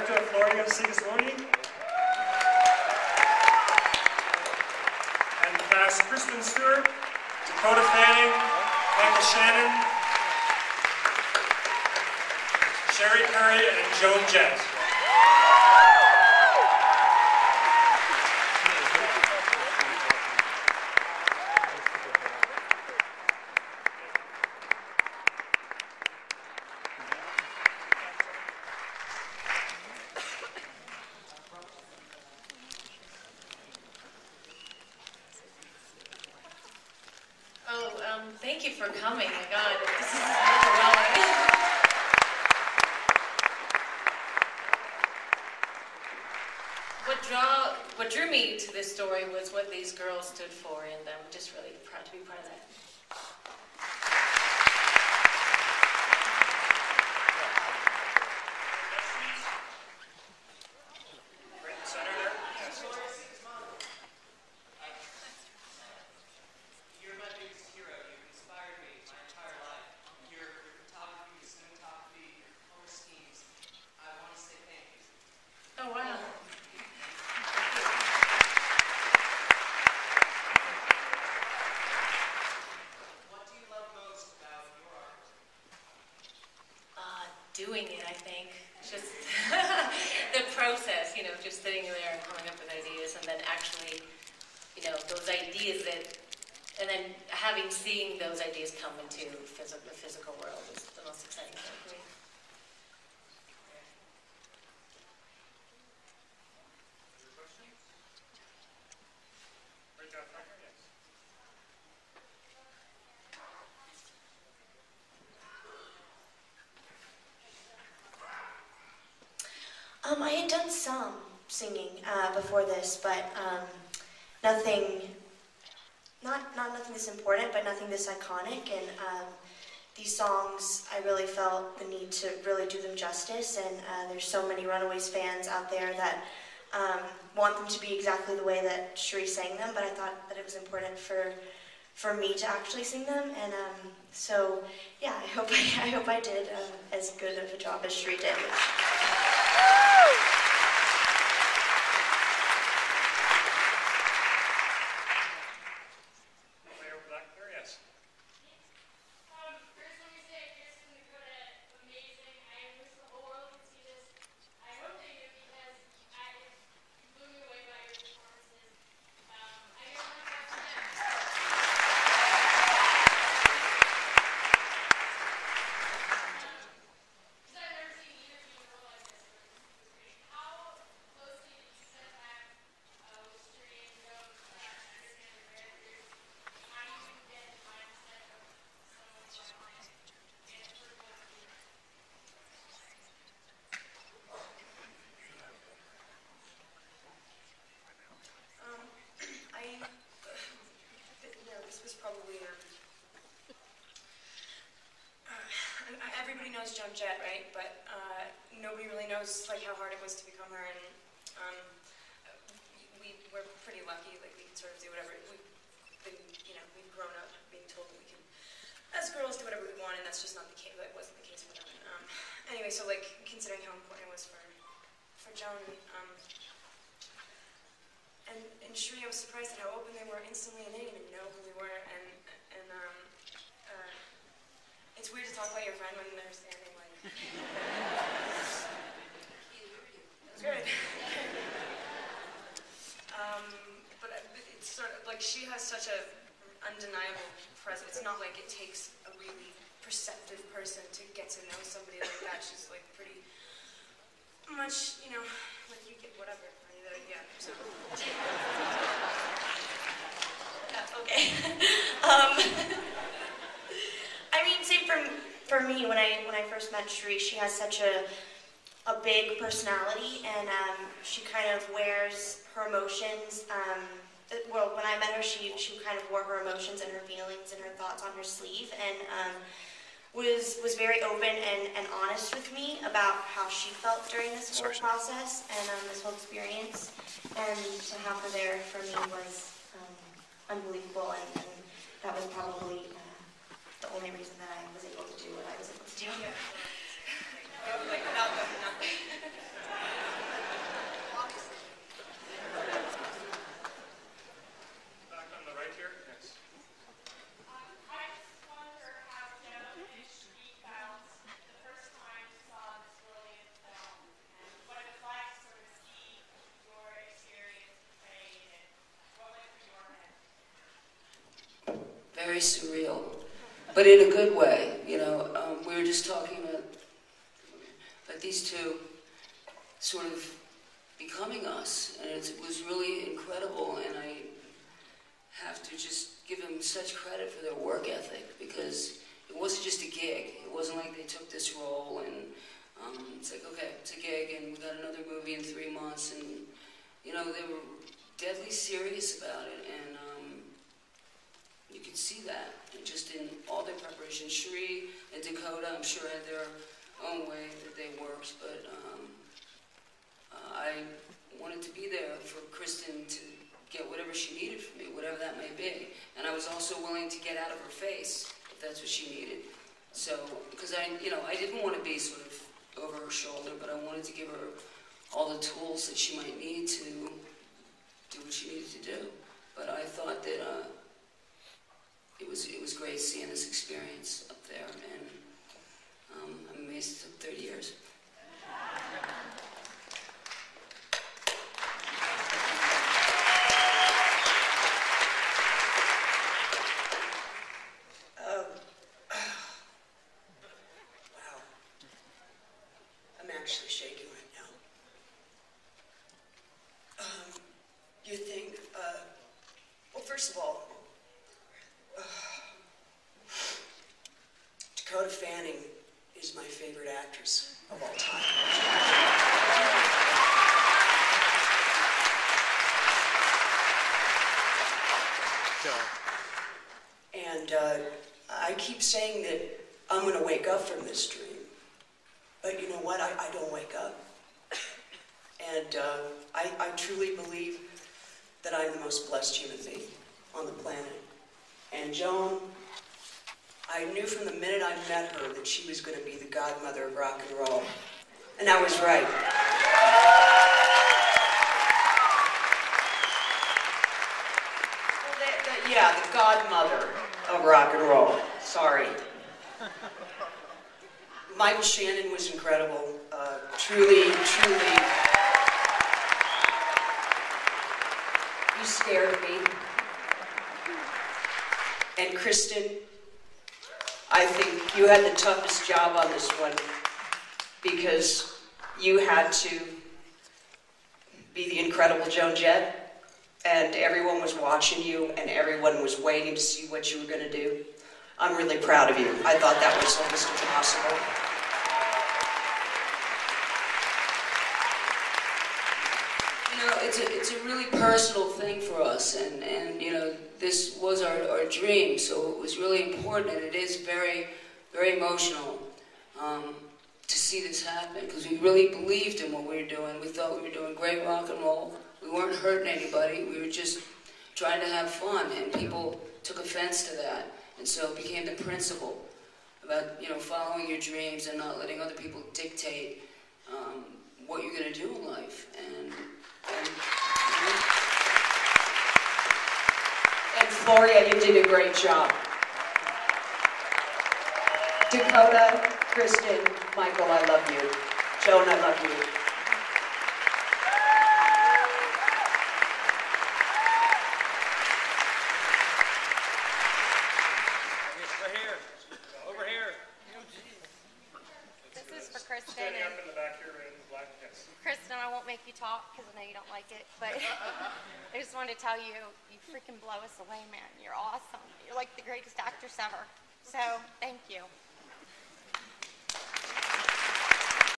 Director of Flooring Sigismoni, and cast Kristen Stewart, Dakota Fanning, Michael Shannon, Sherry Curry, and Joan Jett. Thank you for coming. My God, this is overwhelming. What drew me to this story was what these girls stood for, and I'm just really proud to be part of that. Oh, wow. What do you love most about your art? Doing it, I think. Just the process, you know, just sitting there and coming up with ideas, and then actually, you know, those ideas and then seeing those ideas come into the physical world is the most exciting thing for me. I had done some singing before this, but nothing this important, but nothing this iconic. And these songs, I really felt the need to really do them justice. And there's so many Runaways fans out there that want them to be exactly the way that Cherie sang them. But I thought that it was important for me to actually sing them. And so yeah, I hope I did as good of a job as Cherie did. Everybody knows Joan Jett, right? But nobody really knows like how hard it was to become her, and we're pretty lucky. Like we can sort of do whatever we've grown up being told that we can, as girls, do whatever we want, and that's just not the case. That wasn't the case for them. Anyway, so like considering how important it was for Joan, and Cherie, I was surprised at how open they were instantly, and they didn't even know who we were, and it's weird to talk about your friend when they're standing like. That's good. But it's sort of like she has such a undeniable presence. It's not like it takes a really perceptive person to get to know somebody like that. She's like pretty much, you know, like you get whatever. Yeah. So. Yeah. Okay. I mean, same for me. When I first met Cherie, she has such a big personality, and she kind of wears her emotions. Well, when I met her, she kind of wore her emotions and her feelings and her thoughts on her sleeve, and was very open and honest with me about how she felt during this whole process and this whole experience. And to have her there for me was unbelievable, and that was probably the only reason that I was able to do what I was able to do. Yeah. Like without them, nothing. very surreal, but in a good way. You know, we were just talking about these two sort of becoming us, and it was really incredible, and I have to just give them such credit for their work ethic, because it wasn't just a gig. It wasn't like they took this role and it's like, okay, it's a gig and we got another movie in 3 months, and you know, they were deadly serious about it, and you could see that just in all their preparation. Sheree and Dakota, I'm sure, had their own way that they worked, but I wanted to be there for Kristen to get whatever she needed from me, whatever that may be. And I was also willing to get out of her face if that's what she needed. So, because I didn't want to be sort of over her shoulder, but I wanted to give her all the tools that she might need to do what she needed to do. But I thought that it was great seeing this experience up there, and I'm amazed it took 30 years. Actually shaking right now. You think, well, first of all, Dakota Fanning is my favorite actress of all time. And I keep saying that I'm going to wake up from this dream. But you know what? I don't wake up. And I truly believe that I'm the most blessed human being on the planet. And Joan, I knew from the minute I met her that she was going to be the godmother of rock and roll. And I was right. Well, yeah, the godmother of rock and roll. Sorry. Michael Shannon was incredible. Truly, you scared me. And Kristen, I think you had the toughest job on this one, because you had to be the incredible Joan Jett, and everyone was watching you, and everyone was waiting to see what you were going to do. I'm really proud of you. I thought that was almost impossible. You know, it's a really personal thing for us, and you know, this was our dream, so it was really important, and it is very, very emotional to see this happen, because we really believed in what we were doing. We thought we were doing great rock and roll. We weren't hurting anybody. We were just trying to have fun, and people took offense to that. And so it became the principle about, you know, following your dreams and not letting other people dictate what you're going to do in life. And Gloria, you did a great job. Dakota, Kristen, Michael, I love you. Joan, I love you. Over here. This is for Kristen. Standing And up in the back here in the black, yes. Kristen, I won't make you talk because I know you don't like it, but I just wanted to tell you, you freaking blow us away, man. You're awesome. You're like the greatest actress ever. So, thank you.